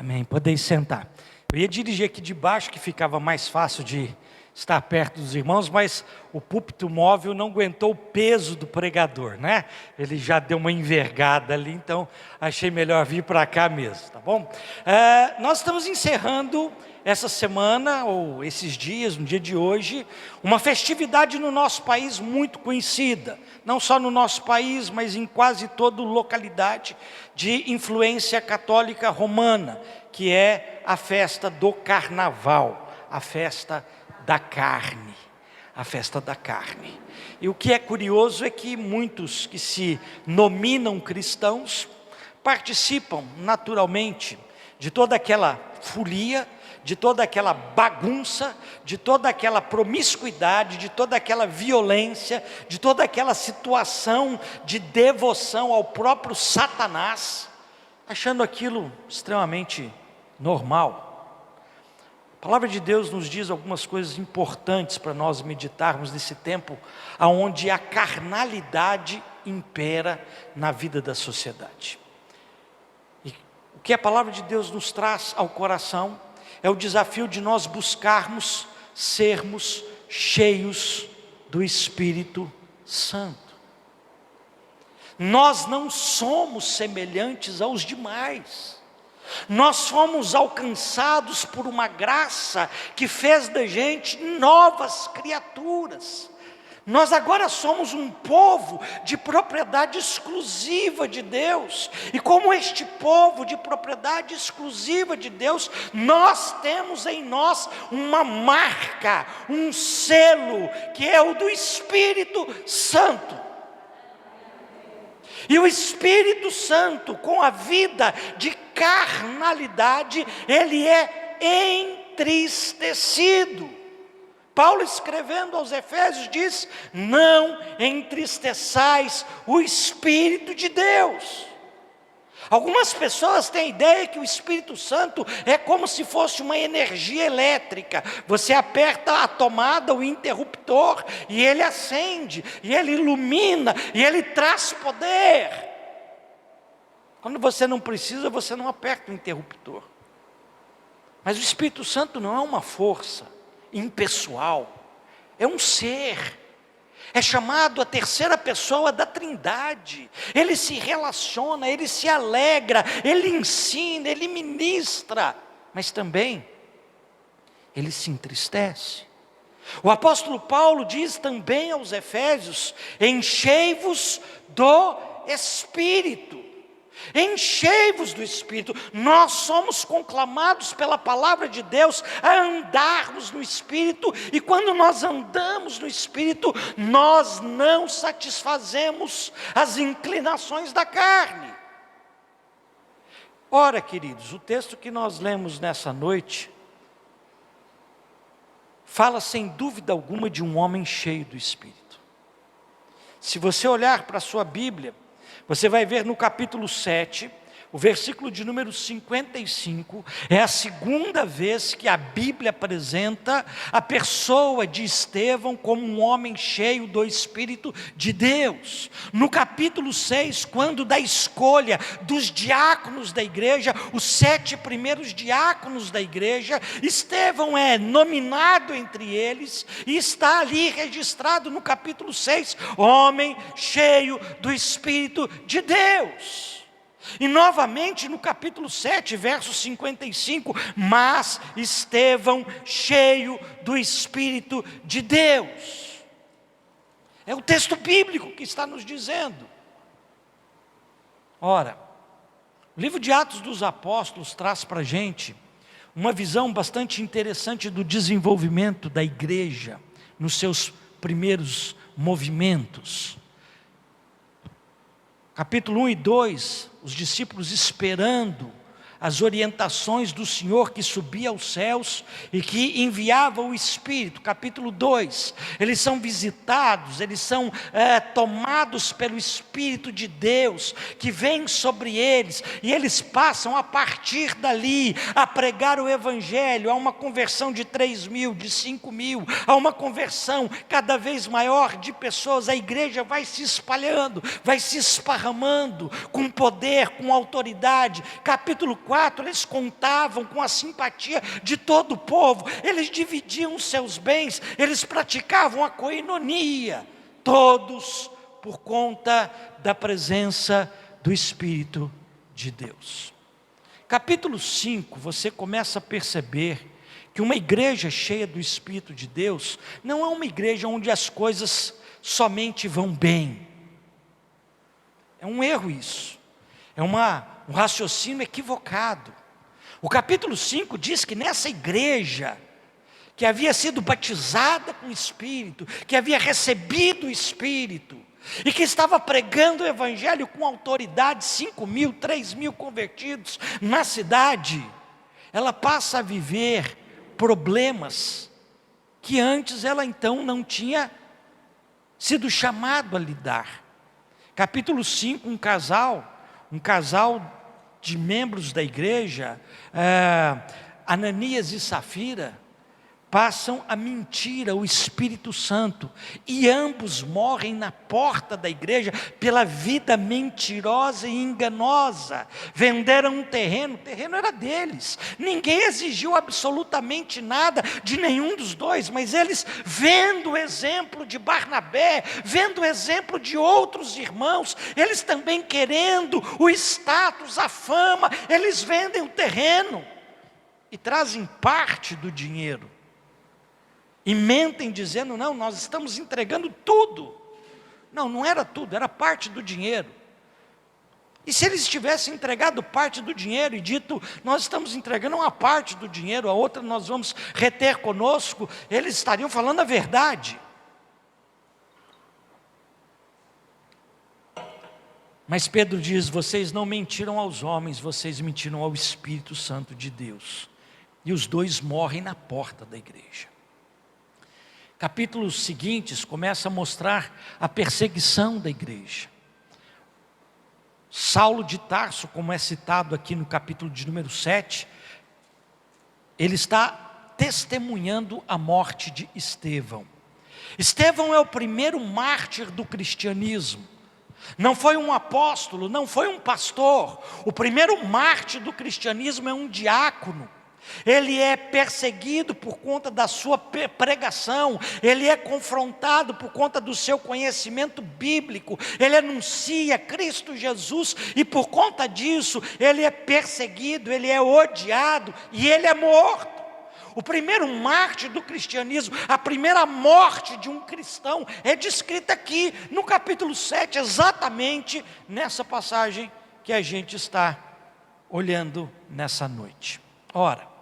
Amém. Podeis sentar. Eu ia dirigir aqui de baixo, que ficava mais fácil de estar perto dos irmãos, mas o púlpito móvel não aguentou o peso do pregador, né? Ele já deu uma envergada ali, então achei melhor vir para cá mesmo, tá bom? Nós estamos encerrando essa semana, ou esses dias, no dia de hoje, uma festividade no nosso país muito conhecida, não só no nosso país, mas em quase toda localidade de influência católica romana, que é a festa do carnaval, a festa da carne, a festa da carne. E o que é curioso é que muitos que se nominam cristãos participam naturalmente de toda aquela folia, de toda aquela bagunça, de toda aquela promiscuidade, de toda aquela violência, de toda aquela situação de devoção ao próprio Satanás, achando aquilo extremamente normal. A palavra de Deus nos diz algumas coisas importantes para nós meditarmos nesse tempo onde a carnalidade impera na vida da sociedade. E o que a palavra de Deus nos traz ao coração é o desafio de nós buscarmos sermos cheios do Espírito Santo. Nós não somos semelhantes aos demais. Nós fomos alcançados por uma graça que fez da gente novas criaturas. Nós agora somos um povo de propriedade exclusiva de Deus. E como este povo de propriedade exclusiva de Deus, nós temos em nós uma marca, um selo, que é o do Espírito Santo. E o Espírito Santo, com a vida de carnalidade, ele é entristecido. Paulo, escrevendo aos Efésios, diz: não entristeçais o Espírito de Deus. Algumas pessoas têm a ideia que o Espírito Santo é como se fosse uma energia elétrica. Você aperta a tomada, o interruptor, e ele acende, e ele ilumina, e ele traz poder. Quando você não precisa, você não aperta o interruptor. Mas o Espírito Santo não é uma força impessoal, é um ser, é chamado a terceira pessoa da Trindade. Ele se relaciona, ele se alegra, ele ensina, ele ministra, mas também ele se entristece. O apóstolo Paulo diz também aos Efésios: enchei-vos do Espírito. Enchei-vos do Espírito. Nós somos conclamados pela palavra de Deus a andarmos no Espírito, e quando nós andamos no Espírito, nós não satisfazemos as inclinações da carne. Ora, queridos, o texto que nós lemos nessa noite fala sem dúvida alguma de um homem cheio do Espírito. Se você olhar para a sua Bíblia, você vai ver no capítulo 7, o versículo de número 55, é a segunda vez que a Bíblia apresenta a pessoa de Estevão como um homem cheio do Espírito de Deus. No capítulo 6, quando da escolha dos diáconos da igreja, os 7 primeiros diáconos da igreja, Estevão é nominado entre eles, e está ali registrado no capítulo 6, homem cheio do Espírito de Deus. E novamente no capítulo 7, verso 55, mas Estevão cheio do Espírito de Deus. É o texto bíblico que está nos dizendo. Ora, o livro de Atos dos Apóstolos traz para a gente uma visão bastante interessante do desenvolvimento da igreja nos seus primeiros movimentos. Capítulo 1 e 2, os discípulos esperando as orientações do Senhor que subia aos céus e que enviava o Espírito. Capítulo 2, eles são visitados, eles são tomados pelo Espírito de Deus, que vem sobre eles, e eles passam a partir dali, a pregar o Evangelho. Há uma conversão de 3.000, de 5.000, há uma conversão cada vez maior de pessoas. A igreja vai se espalhando, vai se esparramando, com poder, com autoridade. Capítulo 4, 4, eles contavam com a simpatia de todo o povo, eles dividiam os seus bens, eles praticavam a coinonia, todos por conta da presença do Espírito de Deus. Capítulo 5, você começa a perceber que uma igreja cheia do Espírito de Deus não é uma igreja onde as coisas somente vão bem. É um erro isso. É um raciocínio equivocado. O capítulo 5 diz que nessa igreja, que havia sido batizada com o Espírito, que havia recebido o Espírito, e que estava pregando o Evangelho com autoridade, 5.000, 3.000 convertidos na cidade, ela passa a viver problemas que antes ela então não tinha sido chamado a lidar. Capítulo 5, um casal de membros da igreja, Ananias e Safira, passam a mentir ao Espírito Santo, e ambos morrem na porta da igreja pela vida mentirosa e enganosa. Venderam um terreno, o terreno era deles, ninguém exigiu absolutamente nada de nenhum dos dois, mas eles, vendo o exemplo de Barnabé, vendo o exemplo de outros irmãos, eles também querendo o status, a fama, eles vendem o terreno e trazem parte do dinheiro. E mentem dizendo, não, nós estamos entregando tudo. Não, não era tudo, era parte do dinheiro. E se eles tivessem entregado parte do dinheiro e dito, nós estamos entregando uma parte do dinheiro, a outra nós vamos reter conosco, eles estariam falando a verdade. Mas Pedro diz, vocês não mentiram aos homens, vocês mentiram ao Espírito Santo de Deus. E os dois morrem na porta da igreja. Capítulos seguintes começam a mostrar a perseguição da igreja. Saulo de Tarso, como é citado aqui no capítulo de número 7, ele está testemunhando a morte de Estevão. Estevão é o primeiro mártir do cristianismo. Não foi um apóstolo, não foi um pastor. O primeiro mártir do cristianismo é um diácono. Ele é perseguido por conta da sua pregação, ele é confrontado por conta do seu conhecimento bíblico, ele anuncia Cristo Jesus e por conta disso ele é perseguido, ele é odiado e ele é morto. O primeiro mártir do cristianismo, a primeira morte de um cristão é descrita aqui no capítulo 7, exatamente nessa passagem que a gente está olhando nessa noite. Ora,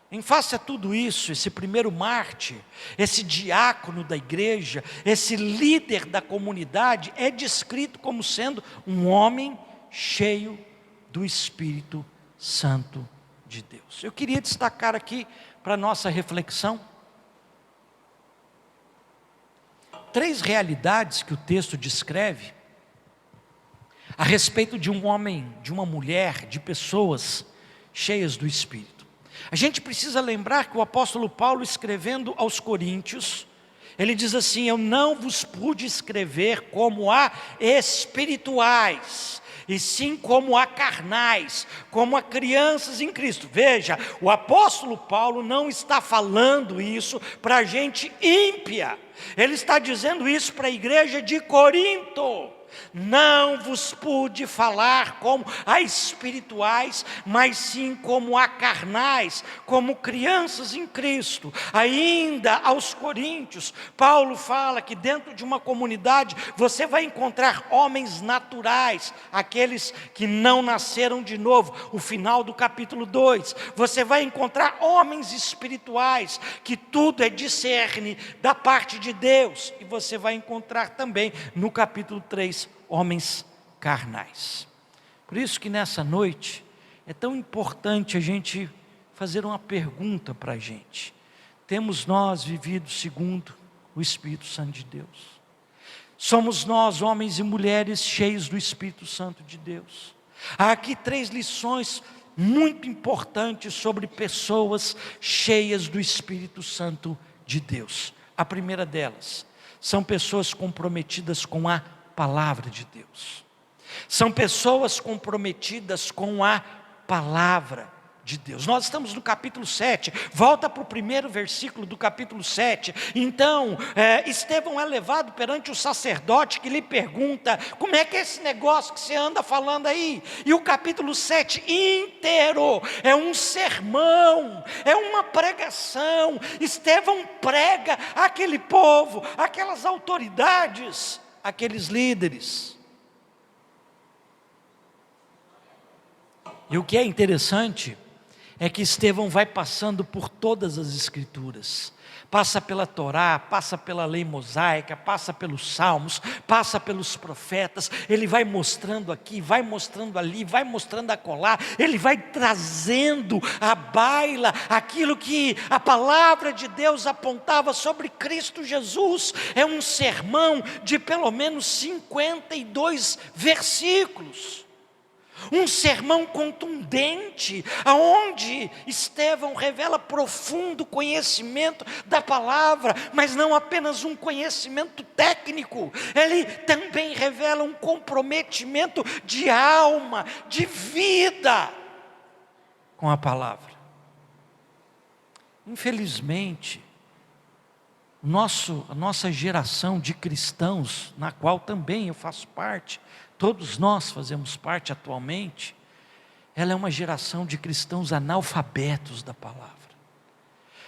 em face a tudo isso, esse primeiro mártir, esse diácono da igreja, esse líder da comunidade, é descrito como sendo um homem cheio do Espírito Santo de Deus. Eu queria destacar aqui para a nossa reflexão 3 realidades que o texto descreve a respeito de um homem, de uma mulher, de pessoas cheias do Espírito. A gente precisa lembrar que o apóstolo Paulo, escrevendo aos Coríntios, ele diz assim, eu não vos pude escrever como a espirituais, e sim como a carnais, como a crianças em Cristo. Veja, o apóstolo Paulo não está falando isso para a gente ímpia, ele está dizendo isso para a igreja de Corinto. Não vos pude falar como a espirituais, mas sim como a carnais, como crianças em Cristo. Ainda aos Coríntios, Paulo fala que dentro de uma comunidade você vai encontrar homens naturais, aqueles que não nasceram de novo, o final do capítulo 2. Você vai encontrar homens espirituais, que tudo é discerne da parte de Deus. E você vai encontrar também no capítulo 3, homens carnais. Por isso que nessa noite é tão importante a gente fazer uma pergunta para a gente. Temos nós vivido segundo o Espírito Santo de Deus? Somos nós, homens e mulheres, cheios do Espírito Santo de Deus? Há aqui 3 lições muito importantes sobre pessoas cheias do Espírito Santo de Deus. A primeira delas, são pessoas comprometidas com a palavra de Deus. São pessoas comprometidas com a palavra de Deus. Nós estamos no capítulo 7, volta para o primeiro versículo do capítulo 7. Então, Estevão é levado perante o sacerdote, que lhe pergunta: como é que é esse negócio que você anda falando aí? E o capítulo 7 inteiro é um sermão, é uma pregação. Estevão prega àquele povo, aquelas autoridades, aqueles líderes. E o que é interessante é que Estevão vai passando por todas as escrituras, passa pela Torá, passa pela lei mosaica, passa pelos salmos, passa pelos profetas. Ele vai mostrando aqui, vai mostrando ali, vai mostrando acolá, ele vai trazendo à baila aquilo que a palavra de Deus apontava sobre Cristo Jesus. É um sermão de pelo menos 52 versículos. Um sermão contundente, aonde Estevão revela profundo conhecimento da palavra, mas não apenas um conhecimento técnico. Ele também revela um comprometimento de alma, de vida com a palavra. Infelizmente, a nossa geração de cristãos, na qual também eu faço parte, todos nós fazemos parte atualmente, ela é uma geração de cristãos analfabetos da palavra.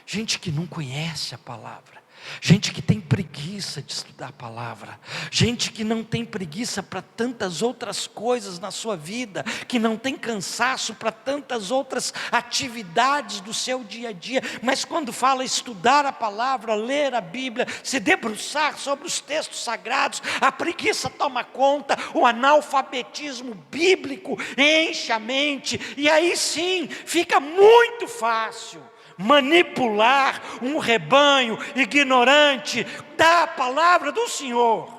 Gente que não conhece a palavra, gente que tem preguiça de estudar a palavra, gente que não tem preguiça para tantas outras coisas na sua vida, que não tem cansaço para tantas outras atividades do seu dia a dia, mas quando fala estudar a palavra, ler a Bíblia, se debruçar sobre os textos sagrados, a preguiça toma conta, o analfabetismo bíblico enche a mente, e aí sim, fica muito fácil manipular um rebanho ignorante da palavra do Senhor.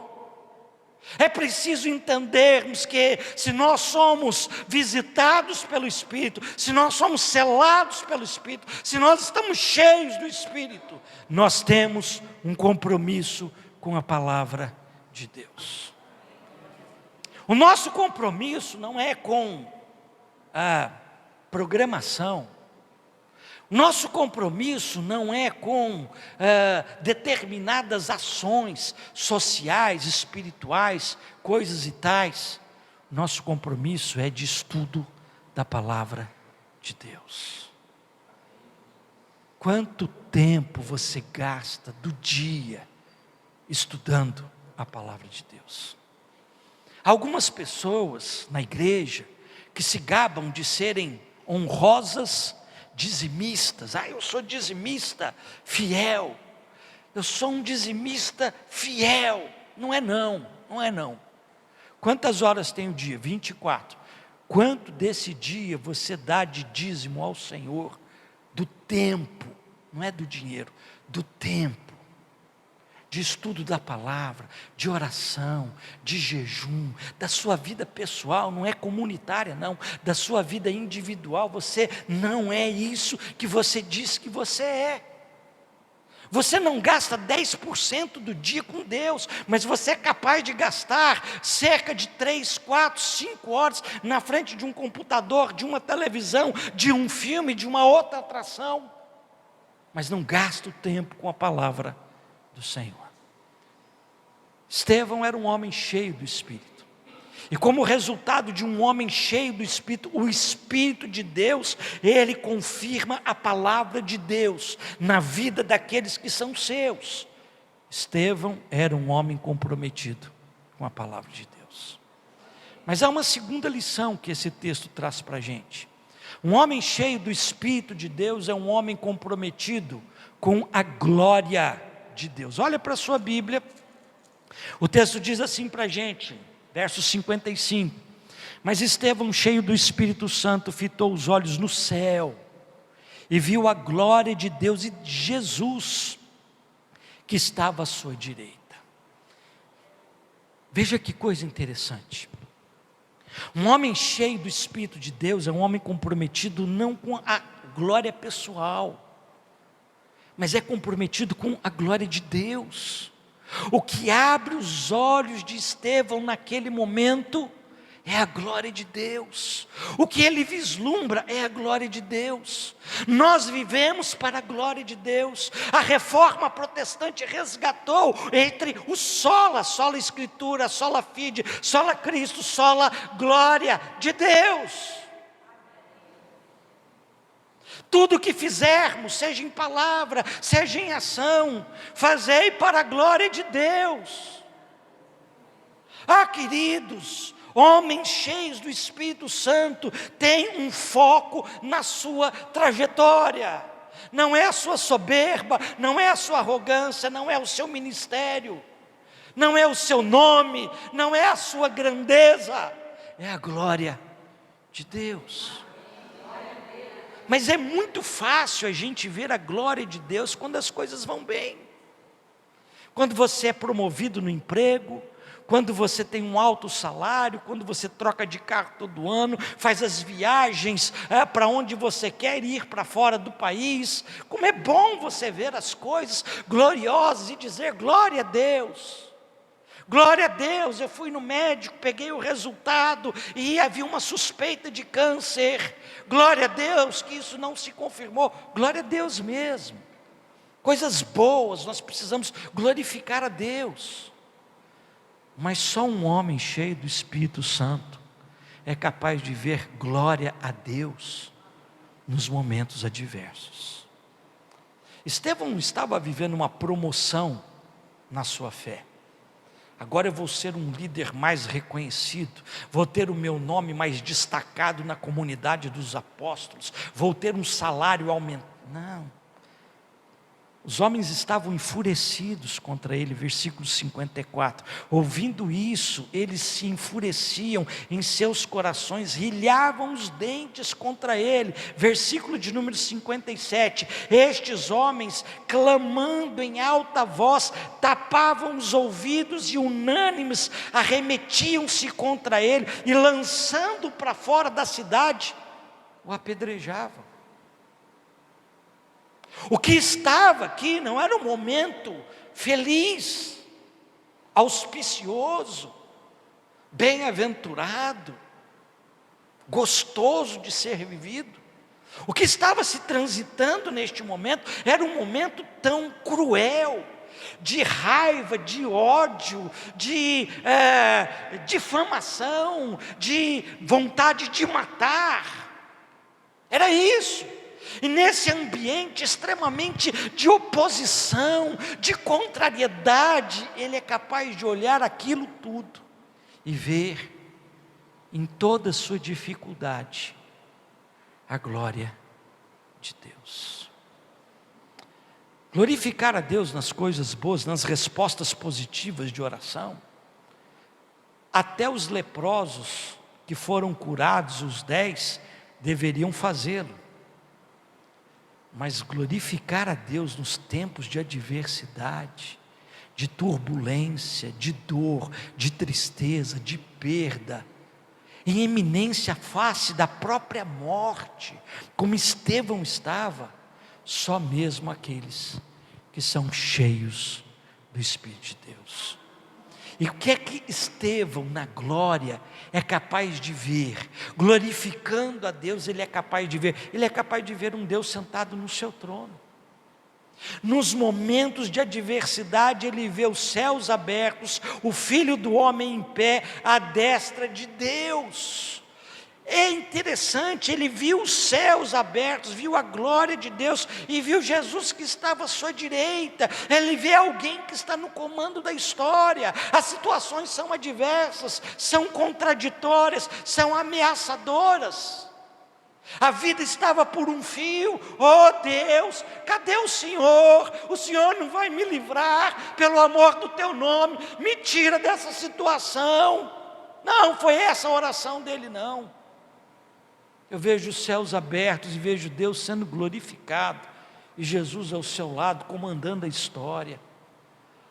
É preciso entendermos que se nós somos visitados pelo Espírito, se nós somos selados pelo Espírito, se nós estamos cheios do Espírito, nós temos um compromisso com a palavra de Deus. O nosso compromisso não é com a programação. Nosso compromisso não é com determinadas ações sociais, espirituais, coisas e tais. Nosso compromisso é de estudo da palavra de Deus. Quanto tempo você gasta do dia estudando a palavra de Deus? Algumas pessoas na igreja que se gabam de serem honrosas dizimistas. Eu sou dizimista fiel. Eu sou um dizimista fiel. Não é não. Quantas horas tem o dia? 24. Quanto desse dia você dá de dízimo ao Senhor? Do tempo, não é do dinheiro, do tempo. De estudo da palavra, de oração, de jejum, da sua vida pessoal, não é comunitária não, da sua vida individual. Você não é isso que você diz que você é. Você não gasta 10% do dia com Deus, mas você é capaz de gastar cerca de 3, 4, 5 horas na frente de um computador, de uma televisão, de um filme, de uma outra atração, mas não gasta o tempo com a palavra do Senhor. Estevão era um homem cheio do Espírito, e como resultado de um homem cheio do Espírito, o Espírito de Deus, ele confirma a palavra de Deus na vida daqueles que são seus. Estevão era um homem comprometido com a palavra de Deus. Mas há uma segunda lição que esse texto traz para a gente. Um homem cheio do Espírito de Deus é um homem comprometido com a glória de Deus. Olha para a sua Bíblia, o texto diz assim para a gente, verso 55: mas Estevão, cheio do Espírito Santo, fitou os olhos no céu, e viu a glória de Deus e de Jesus, que estava à sua direita. Veja que coisa interessante. Um homem cheio do Espírito de Deus é um homem comprometido não com a glória pessoal, mas é comprometido com a glória de Deus. O que abre os olhos de Estevão naquele momento é a glória de Deus. O que ele vislumbra é a glória de Deus. Nós vivemos para a glória de Deus. A reforma protestante resgatou entre o sola escritura, sola fide, sola Cristo, sola glória de Deus. Tudo que fizermos, seja em palavra, seja em ação, fazei para a glória de Deus. Queridos, homens cheios do Espírito Santo têm um foco na sua trajetória. Não é a sua soberba, não é a sua arrogância, não é o seu ministério, não é o seu nome, não é a sua grandeza, é a glória de Deus. Mas é muito fácil a gente ver a glória de Deus quando as coisas vão bem. Quando você é promovido no emprego, quando você tem um alto salário, quando você troca de carro todo ano, faz as viagens para onde você quer ir, para fora do país. Como é bom você ver as coisas gloriosas e dizer glória a Deus. Glória a Deus, eu fui no médico, peguei o resultado e havia uma suspeita de câncer. Glória a Deus que isso não se confirmou. Glória a Deus mesmo. Coisas boas, nós precisamos glorificar a Deus. Mas só um homem cheio do Espírito Santo é capaz de ver glória a Deus nos momentos adversos. Estevão estava vivendo uma promoção na sua fé. Agora eu vou ser um líder mais reconhecido, vou ter o meu nome mais destacado na comunidade dos apóstolos, vou ter um salário aumentado. Não. Os homens estavam enfurecidos contra ele, versículo 54. Ouvindo isso, eles se enfureciam em seus corações, rilhavam os dentes contra ele. Versículo de número 57. Estes homens, clamando em alta voz, tapavam os ouvidos e unânimes arremetiam-se contra ele e lançando para fora da cidade, o apedrejavam. O que estava aqui não era um momento feliz, auspicioso, bem-aventurado, gostoso de ser vivido. O que estava se transitando neste momento era um momento tão cruel, de raiva, de ódio, de difamação, de vontade de matar. Era isso. E nesse ambiente extremamente de oposição, de contrariedade, ele é capaz de olhar aquilo tudo e ver em toda a sua dificuldade a glória de Deus. Glorificar a Deus nas coisas boas, nas respostas positivas de oração. Até os leprosos que foram curados, os 10, deveriam fazê-lo. Mas glorificar a Deus nos tempos de adversidade, de turbulência, de dor, de tristeza, de perda, em eminência face da própria morte, como Estevão estava, só mesmo aqueles que são cheios do Espírito de Deus. E o que é que Estevão, na glória, é capaz de ver? Glorificando a Deus, ele é capaz de ver. Ele é capaz de ver um Deus sentado no seu trono. Nos momentos de adversidade, ele vê os céus abertos, o Filho do homem em pé, à destra de Deus. É interessante, ele viu os céus abertos, viu a glória de Deus e viu Jesus que estava à sua direita. Ele vê alguém que está no comando da história. As situações são adversas, são contraditórias, são ameaçadoras. A vida estava por um fio. Oh Deus, cadê o Senhor? O Senhor não vai me livrar, pelo amor do teu nome, me tira dessa situação. Não foi essa a oração dele, não. Eu vejo os céus abertos e vejo Deus sendo glorificado, e Jesus ao seu lado, comandando a história.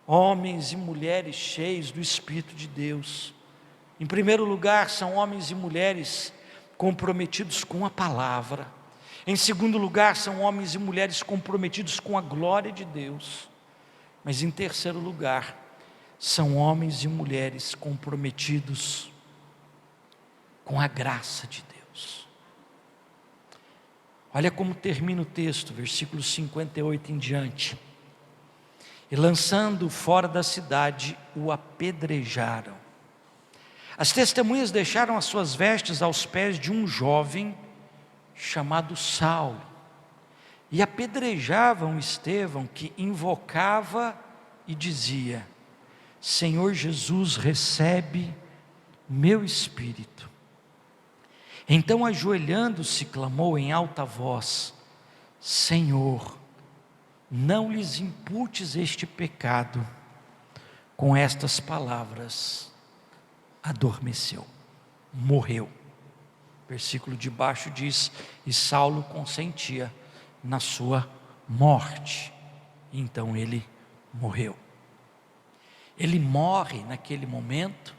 Homens e mulheres cheios do Espírito de Deus. Em primeiro lugar, são homens e mulheres comprometidos com a palavra. Em segundo lugar, são homens e mulheres comprometidos com a glória de Deus. Mas em terceiro lugar, são homens e mulheres comprometidos com a graça de Deus. Olha como termina o texto, versículo 58 em diante. E lançando fora da cidade, o apedrejaram. As testemunhas deixaram as suas vestes aos pés de um jovem chamado Saulo, e apedrejavam Estevão, que invocava e dizia: Senhor Jesus, recebe meu espírito. Então, ajoelhando-se, clamou em alta voz: Senhor, não lhes imputes este pecado. Com estas palavras, adormeceu, morreu. Versículo de baixo diz: e Saulo consentia na sua morte. Então ele morreu. Ele morre naquele momento,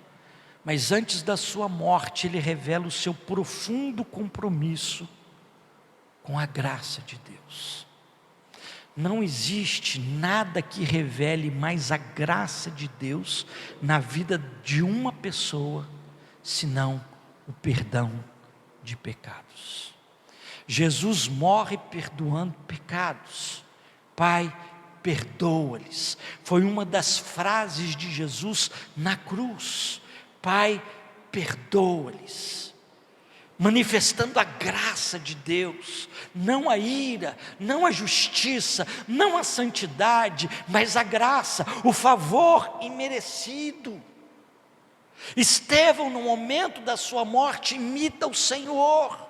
mas antes da sua morte ele revela o seu profundo compromisso com a graça de Deus. Não existe nada que revele mais a graça de Deus na vida de uma pessoa, senão o perdão de pecados. Jesus morre perdoando pecados. Pai, perdoa-lhes. Foi uma das frases de Jesus na cruz. Pai, perdoa-lhes. Manifestando a graça de Deus, não a ira, não a justiça, não a santidade, mas a graça, o favor imerecido. Estevão, no momento da sua morte, imita o Senhor,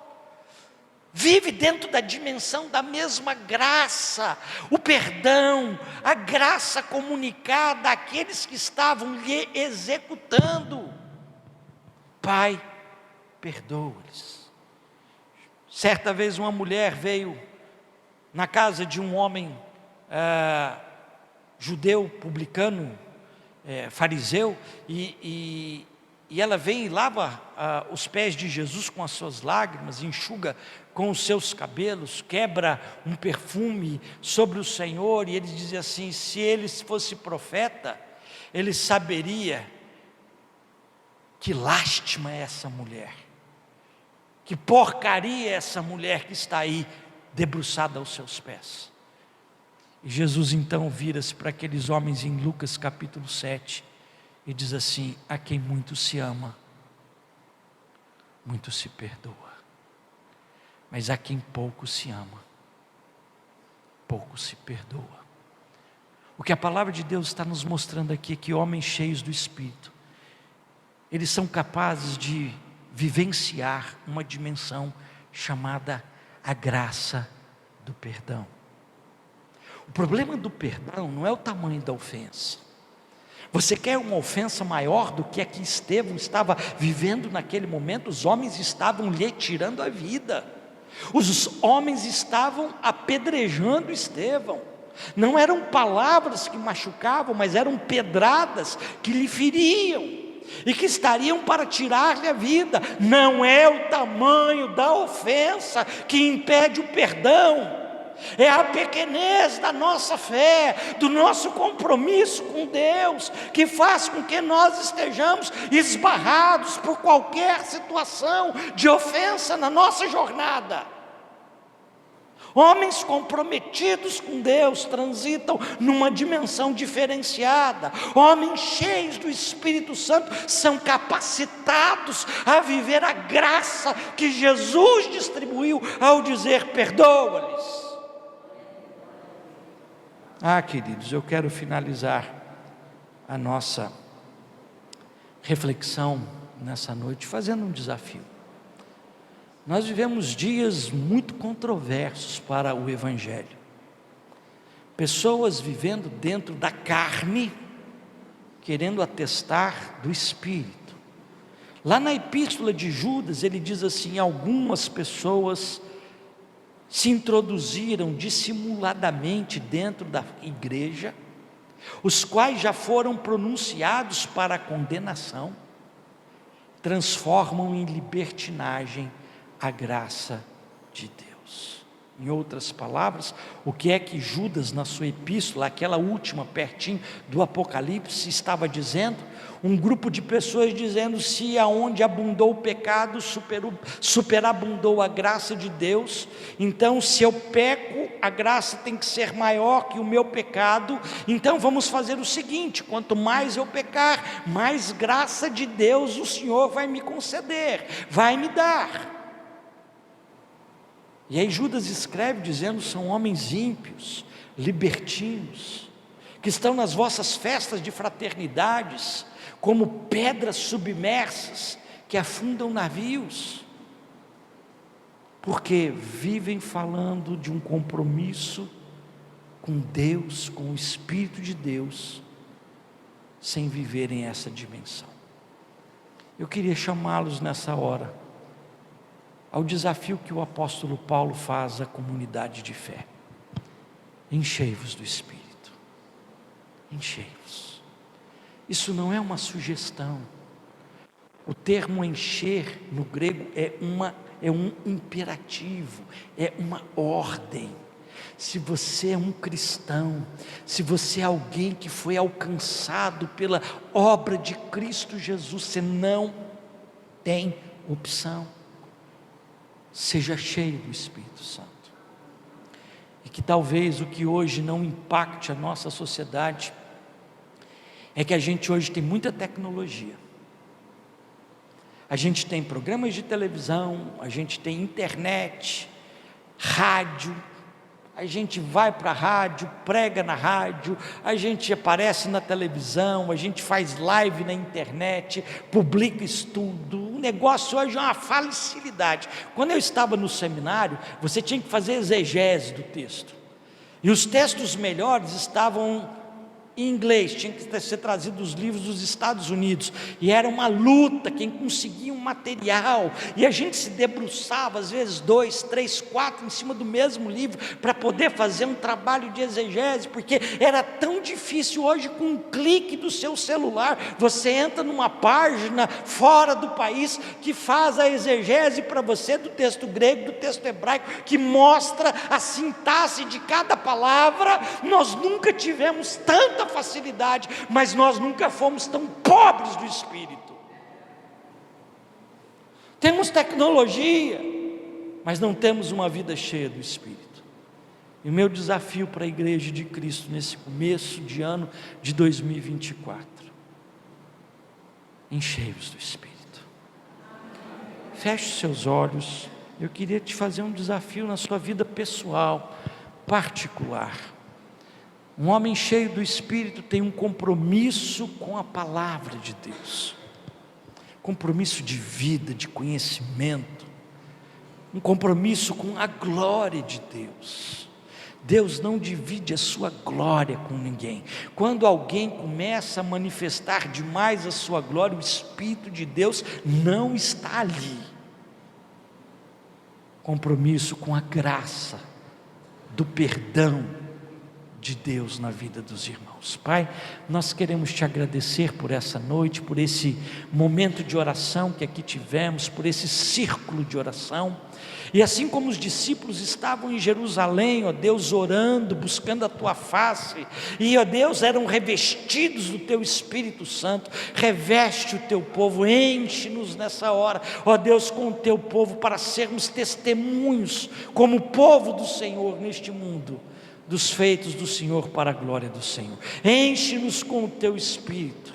vive dentro da dimensão da mesma graça, o perdão, a graça comunicada àqueles que estavam lhe executando. Pai, perdoa-lhes. Certa vez uma mulher veio na casa de um homem judeu, publicano, fariseu, e ela vem e lava os pés de Jesus com as suas lágrimas, enxuga com os seus cabelos, quebra um perfume sobre o Senhor, e ele diz assim: se ele fosse profeta, ele saberia que lástima é essa mulher, que porcaria é essa mulher que está aí debruçada aos seus pés. E Jesus então vira-se para aqueles homens em Lucas capítulo 7 e diz assim: a quem muito se ama, muito se perdoa, mas a quem pouco se ama, pouco se perdoa. O que a palavra de Deus está nos mostrando aqui é que homens cheios do Espírito, eles são capazes de vivenciar uma dimensão chamada a graça do perdão. O problema do perdão não é o tamanho da ofensa. Você quer uma ofensa maior do que a que Estevão estava vivendo naquele momento? Os homens estavam lhe tirando a vida, os homens estavam apedrejando Estevão. Não eram palavras que machucavam, mas eram pedradas que lhe feriam e que estariam para tirar-lhe a vida. Não é o tamanho da ofensa que impede o perdão, é a pequenez da nossa fé, do nosso compromisso com Deus, que faz com que nós estejamos esbarrados por qualquer situação de ofensa na nossa jornada. Homens comprometidos com Deus transitam numa dimensão diferenciada. Homens cheios do Espírito Santo são capacitados a viver a graça que Jesus distribuiu ao dizer: perdoa-lhes. Queridos, eu quero finalizar a nossa reflexão nessa noite fazendo um desafio. Nós vivemos dias muito controversos para o Evangelho. Pessoas vivendo dentro da carne, querendo atestar do Espírito. Lá na epístola de Judas, ele diz assim: algumas pessoas se introduziram dissimuladamente dentro da igreja, os quais já foram pronunciados para a condenação, transformam em libertinagem a graça de Deus. Em outras palavras, o que é que Judas, na sua epístola, aquela última, pertinho do Apocalipse, estava dizendo? Um grupo de pessoas dizendo: se aonde abundou o pecado, superabundou a graça de Deus, então se eu peco, a graça tem que ser maior que o meu pecado, então vamos fazer o seguinte: quanto mais eu pecar, mais graça de Deus o Senhor vai me conceder, vai me dar. E aí Judas escreve dizendo: são homens ímpios, libertinos, que estão nas vossas festas de fraternidades, como pedras submersas, que afundam navios, porque vivem falando de um compromisso com Deus, com o Espírito de Deus, sem viverem essa dimensão. Eu queria chamá-los nessa hora ao desafio que o apóstolo Paulo faz à comunidade de fé: enchei-vos do Espírito, enchei-vos. Isso não é uma sugestão. O termo encher no grego é um imperativo, é uma ordem. Se você é um cristão, se você é alguém que foi alcançado pela obra de Cristo Jesus, você não tem opção. Seja cheio do Espírito Santo. E que talvez o que hoje não impacte a nossa sociedade é que a gente hoje tem muita tecnologia. A gente tem programas de televisão, a gente tem internet, rádio, a gente vai para a rádio, prega na rádio, a gente aparece na televisão, a gente faz live na internet, publica estudo. O negócio hoje é uma facilidade. Quando eu estava no seminário, você tinha que fazer exegese do texto, e os textos melhores estavam em inglês, tinha que ser trazido dos livros dos Estados Unidos, e era uma luta quem conseguia um material, e a gente se debruçava às vezes 2, 3, 4 em cima do mesmo livro, para poder fazer um trabalho de exegese, porque era tão difícil. Hoje, com um clique do seu celular, você entra numa página fora do país, que faz a exegese para você do texto grego, do texto hebraico, que mostra a sintaxe de cada palavra. Nós nunca tivemos tanta facilidade, mas nós nunca fomos tão pobres do Espírito. Temos tecnologia, mas não temos uma vida cheia do Espírito. E o meu desafio para a Igreja de Cristo nesse começo de ano de 2024: enchei-vos do Espírito. Feche os seus olhos. Eu queria te fazer um desafio na sua vida pessoal, particular. Um homem cheio do Espírito tem um compromisso com a palavra de Deus, compromisso de vida, de conhecimento, um compromisso com a glória de Deus. Deus não divide a sua glória com ninguém. Quando alguém começa a manifestar demais a sua glória, o Espírito de Deus não está ali. Compromisso com a graça do perdão de Deus na vida dos irmãos. Pai, nós queremos te agradecer por essa noite, por esse momento de oração que aqui tivemos, por esse círculo de oração. E assim como os discípulos estavam em Jerusalém, ó Deus, orando, buscando a tua face, e ó Deus, eram revestidos do teu Espírito Santo, reveste o teu povo, enche-nos nessa hora, ó Deus, com o teu povo, para sermos testemunhos, como povo do Senhor neste mundo, dos feitos do Senhor para a glória do Senhor. Enche-nos com o teu Espírito,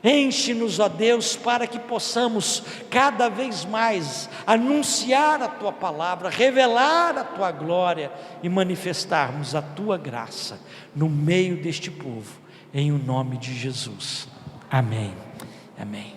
enche-nos, ó Deus, para que possamos cada vez mais anunciar a tua palavra, revelar a tua glória e manifestarmos a tua graça no meio deste povo, em o nome de Jesus. Amém. Amém.